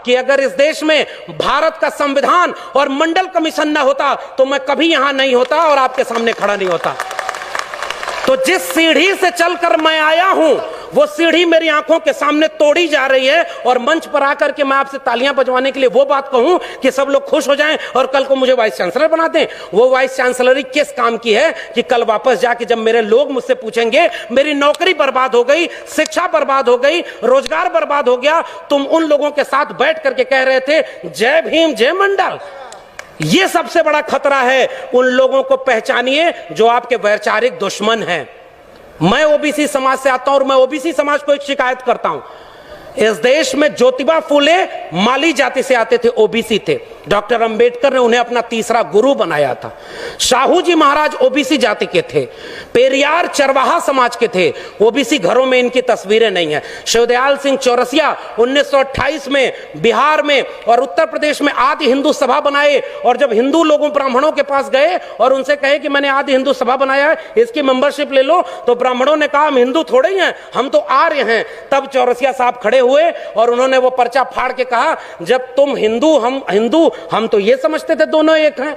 कि अगर इस देश में भारत का संविधान और मंडल कमीशन न होता तो मैं कभी यहां नहीं होता और आपके सामने खड़ा नहीं होता। तो जिस सीढ़ी से चलकर मैं आया हूं वो सीढ़ी मेरी आंखों के सामने तोड़ी जा रही है, और मंच पर आकर के मैं आपसे तालियां बजवाने के लिए वो बात कहूं कि सब लोग खुश हो जाएं और कल को मुझे वाइस चांसलर बना दें, वो वाइस चांसलरी किस काम की है कि कल वापस जाके जब मेरे लोग मुझसे पूछेंगे मेरी नौकरी बर्बाद हो गई, शिक्षा बर्बाद हो गई, रोजगार बर्बाद हो गया, तुम उन लोगों के साथ बैठ करके कह रहे थे जय भीम जय मंडल। ये सबसे बड़ा खतरा है। उन लोगों को पहचानिए जो आपके वैचारिक दुश्मन हैं। मैं ओबीसी समाज से आता हूं और मैं ओबीसी समाज को एक शिकायत करता हूं। इस देश में ज्योतिबा फूले माली जाति से आते थे, ओबीसी थे। डॉक्टर अंबेडकर ने उन्हें अपना तीसरा गुरु बनाया था। शाहू जी महाराज ओबीसी जाति के थे। पेरियार चरवाहा समाज के थे। ओबीसी घरों में इनकी तस्वीरें नहीं है। शिवदयाल सिंह चौरसिया 1928 में बिहार में और उत्तर प्रदेश में आदि हिंदू सभा बनाए, और जब हिंदू लोगों ब्राह्मणों के पास गए और उनसे कहे कि मैंने आदि हिंदू सभा बनाया है, इसकी मेंबरशिप ले लो, तो ब्राह्मणों ने कहा हम हिंदू थोड़े ही हैं, हम तो आर्य हैं। तब चौरसिया साहब खड़े हुए और उन्होंने वो पर्चा फाड़ के कहा जब तुम हिंदू हम हिंदू, हम तो ये समझते थे दोनों एक हैं,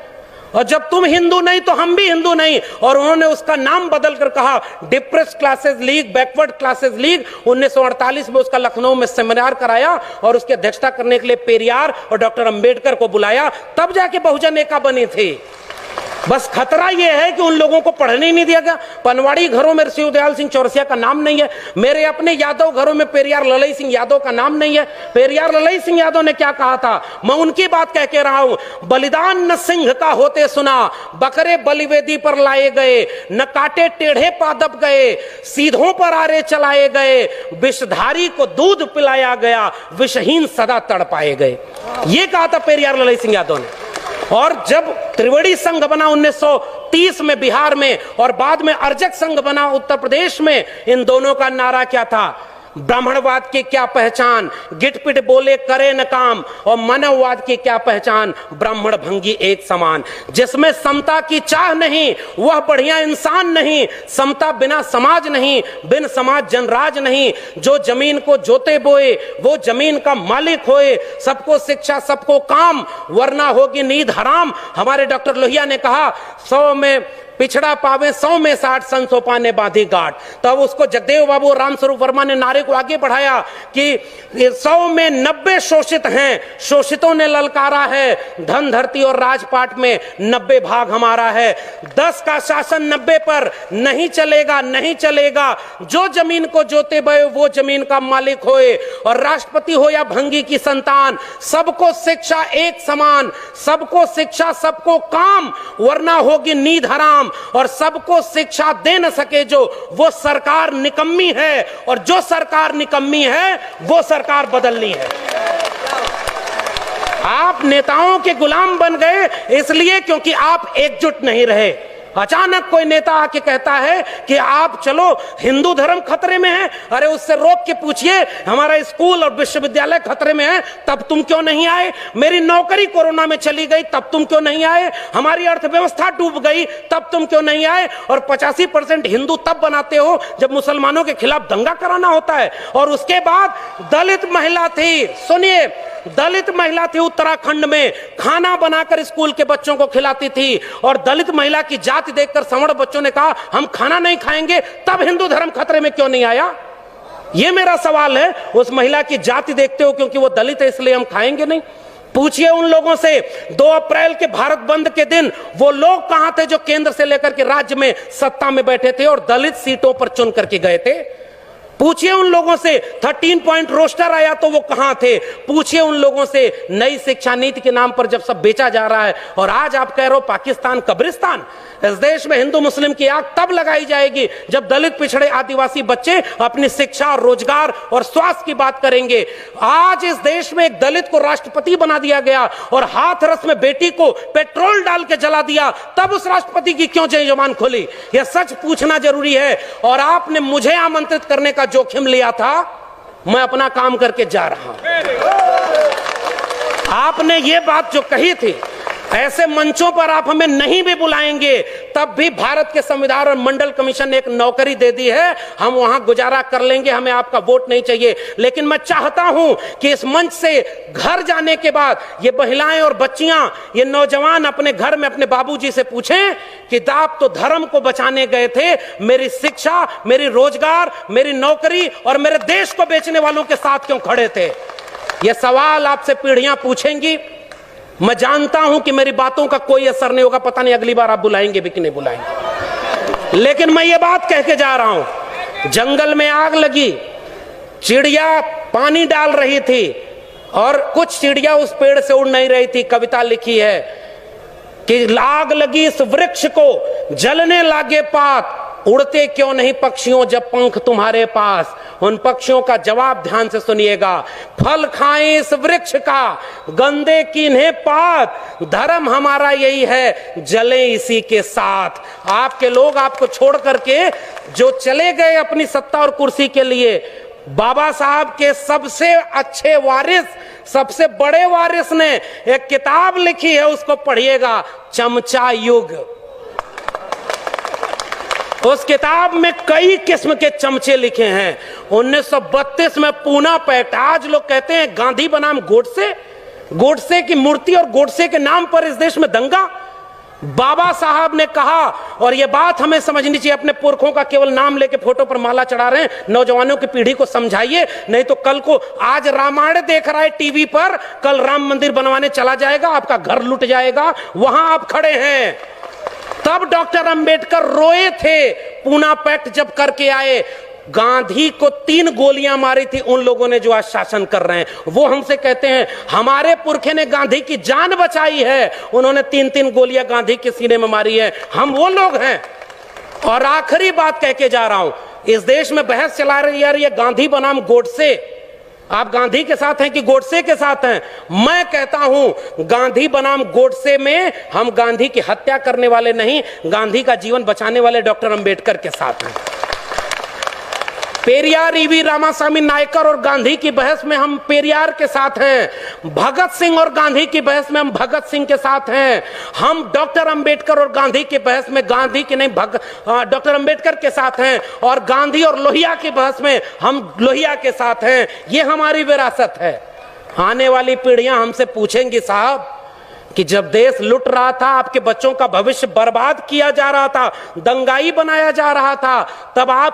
और जब तुम हिंदू नहीं तो हम भी हिंदू नहीं। और उन्होंने उसका नाम बदल कर कहा depressed classes league, backward classes league. 1948 में उसका लखनऊ में सेमिनार कराया और उसकी अध्यक्षता करने के लिए पेरियार और डॉक्टर अंबेडकर को बुलाया, तब जाके बहुजन एका बनी थी। बस खतरा यह है कि उन लोगों को पढ़ने ही नहीं दिया गया। पनवाड़ी घरों में शिवदयाल सिंह चौरसिया का नाम नहीं है। मेरे अपने यादव घरों में पेरियार ललई सिंह यादव का नाम नहीं है। पेरियार ललई सिंह यादव ने क्या कहा था, मैं उनकी बात कह के रहा हूं। बलिदान न सिंह का होते सुना, बकरे बलिवेदी पर लाए गए, न काटे टेढ़े पादप गए, सीधों पर आरे चलाए गए, विषधारी को दूध पिलाया गया, विषहीन सदा तड़पाए गए। ये कहा था पेरियार ललई सिंह यादव ने। और जब त्रिवेणी संघ बना 1930 में बिहार में, और बाद में अर्जक संघ बना उत्तर प्रदेश में, इन दोनों का नारा क्या था, ब्राह्मणवाद की क्या पहचान, गिटपिट बोले करे न काम, और मानववाद की क्या पहचान, ब्राह्मण भंगी एक समान। जिसमें समता की चाह नहीं वह बढ़िया इंसान नहीं, समता बिना समाज नहीं, बिन समाज जनराज नहीं। जो जमीन को जोते बोए वो जमीन का मालिक होए, सबको शिक्षा सबको काम, वरना होगी नींद हराम। हमारे डॉक्टर लोहिया ने कहा 100 में पिछड़ा पावे 100 में 60, सन सोपा ने बांधी गांठ। तब उसको जगदेव बाबू रामस्वरूप वर्मा ने नारे को आगे बढ़ाया कि 100 में 90 शोषित हैं, शोषितों ने ललकारा है, धन धरती और राजपाट में 90 भाग हमारा है। 10 का शासन 90 पर नहीं चलेगा, नहीं चलेगा। जो जमीन को जोते बये वो जमीन का मालिक होए, और राष्ट्रपति हो या भंगी की संतान, सबको शिक्षा एक समान, सबको शिक्षा सबको काम, वरना होगी नींद हराम। और सबको शिक्षा दे न सके जो, वो सरकार निकम्मी है, और जो सरकार निकम्मी है वो सरकार बदलनी है। आप नेताओं के गुलाम बन गए इसलिए क्योंकि आप एकजुट नहीं रहे। अचानक कोई नेता आके कहता है कि आप चलो हिंदू धर्म खतरे में है, अरे उससे रोक के पूछिए हमारा स्कूल और विश्वविद्यालय खतरे में है, तब तुम क्यों नहीं आए? मेरी नौकरी कोरोना में चली गई, तब तुम क्यों नहीं आए? हमारी अर्थव्यवस्था डूब गई, तब तुम क्यों नहीं आए? और 85% हिंदू तब बनाते हो जब मुसलमानों के खिलाफ दंगा कराना होता है। और उसके बाद दलित महिला थी, सुनिए, दलित महिला थी उत्तराखंड में, खाना बनाकर स्कूल के बच्चों को खिलाती थी, और दलित महिला की जाति देखकर सवर्ण बच्चों ने कहा हम खाना नहीं खाएंगे, तब हिंदू धर्म खतरे में क्यों नहीं आया? यह मेरा सवाल है। उस महिला की जाति देखते हो क्योंकि वो दलित है इसलिए हम खाएंगे नहीं? पूछिए उन लोगों से 2 अप्रैल के भारत बंद के दिन वो लोग कहां थे जो केंद्र से लेकर के राज्य में सत्ता में बैठे थे और दलित सीटों पर चुन करके गए थे? पूछिए उन लोगों से 13 पॉइंट रोस्टर आया तो वो कहां थे? पूछिए उन लोगों से नई शिक्षा नीति के नाम पर जब सब बेचा जा रहा है, और आज आप कह रहे हो पाकिस्तान कब्रिस्तान। इस देश में हिंदू मुस्लिम की आग तब लगाई जाएगी जब दलित पिछड़े आदिवासी बच्चे अपनी शिक्षा, रोजगार और स्वास्थ्य की बात करेंगे। आज इस देश में एक दलित को राष्ट्रपति बना दिया गया और हाथरस में बेटी को पेट्रोल डाल के जला दिया, तब उस राष्ट्रपति की क्यों जय जवान खोली? यह सच पूछना जरूरी है। और आपने मुझे आमंत्रित करने का जोखिम लिया था, मैं अपना काम करके जा रहा हूं। आपने ये बात जो कही थी ऐसे मंचों पर आप हमें नहीं भी बुलाएंगे तब भी भारत के संविधान और मंडल कमीशन ने एक नौकरी दे दी है, हम वहां गुजारा कर लेंगे, हमें आपका वोट नहीं चाहिए। लेकिन मैं चाहता हूं कि इस मंच से घर जाने के बाद ये महिलाएं और बच्चियां, ये नौजवान अपने घर में अपने बाबूजी से पूछें कि आप तो धर्म को बचाने गए थे, मेरी शिक्षा, मेरी रोजगार, मेरी नौकरी और मेरे देश को बेचने वालों के साथ क्यों खड़े थे? ये सवाल आपसे पीढ़ियां पूछेंगी। मैं जानता हूं कि मेरी बातों का कोई असर नहीं होगा, पता नहीं अगली बार आप बुलाएंगे भी कि नहीं बुलाएंगे। लेकिन मैं ये बात कह के जा रहा हूं, जंगल में आग लगी, चिड़िया पानी डाल रही थी और कुछ चिड़िया उस पेड़ से उड़ नहीं रही थी। कविता लिखी है कि आग लगी इस वृक्ष को, जलने लागे पात, उड़ते क्यों नहीं पक्षियों जब पंख तुम्हारे पास। उन पक्षियों का जवाब ध्यान से सुनिएगा, फल खाएं इस वृक्ष का, गंदे कीन्हे पात, धर्म हमारा यही है, जले इसी के साथ। आपके लोग आपको छोड़ करके जो चले गए अपनी सत्ता और कुर्सी के लिए, बाबा साहब के सबसे अच्छे वारिस, सबसे बड़े वारिस ने एक किताब लिखी है, उसको पढ़िएगा, चमचा युग। उस किताब में कई किस्म के चमचे लिखे हैं। 1932 में पूना पैक्ट, आज लोग कहते हैं गांधी बनाम गोडसे, गोडसे की मूर्ति और गोडसे के नाम पर इस देश में दंगा। बाबा साहब ने कहा, और यह बात हमें समझनी चाहिए, अपने पुरखों का केवल नाम लेके फोटो पर माला चढ़ा रहे हैं, नौजवानों की पीढ़ी को समझाइए, नहीं तो कल को आज रामायण देख रहा है टीवी पर, कल राम मंदिर बनवाने चला जाएगा, आपका घर लुट जाएगा, वहां आप खड़े हैं। तब डॉक्टर अंबेडकर रोए थे, पूना पैक्ट जब करके आए। गांधी को 3 गोलियां मारी थी उन लोगों ने जो आज शासन कर रहे हैं। वो हमसे कहते हैं हमारे पुरखे ने गांधी की जान बचाई है, उन्होंने 3-3 गोलियां गांधी के सीने में मारी है, हम वो लोग हैं। और आखिरी बात कह के जा रहा हूं, इस देश में बहस चला रही है गांधी बनाम गोडसे, आप गांधी के साथ हैं कि गोडसे के साथ हैं? मैं कहता हूं गांधी बनाम गोडसे में हम गांधी की हत्या करने वाले नहीं, गांधी का जीवन बचाने वाले डॉक्टर अंबेडकर के साथ हैं। पेरियार ईवी रामास्वामी नायकर और गांधी की बहस में हम पेरियार के साथ हैं, भगत सिंह और गांधी की बहस में हम भगत सिंह के साथ हैं। हम डॉक्टर अंबेडकर और गांधी की बहस में गांधी की नहीं डॉक्टर अंबेडकर के साथ हैं, और गांधी और लोहिया की बहस में हम लोहिया के साथ हैं। ये हमारी विरासत है। आने वाली पीढ़ियां हमसे पूछेंगी, साहब कि जब देश लुट रहा था, आपके बच्चों का भविष्य बर्बाद किया जा रहा था, दंगाई बनाया जा रहा था, तब आप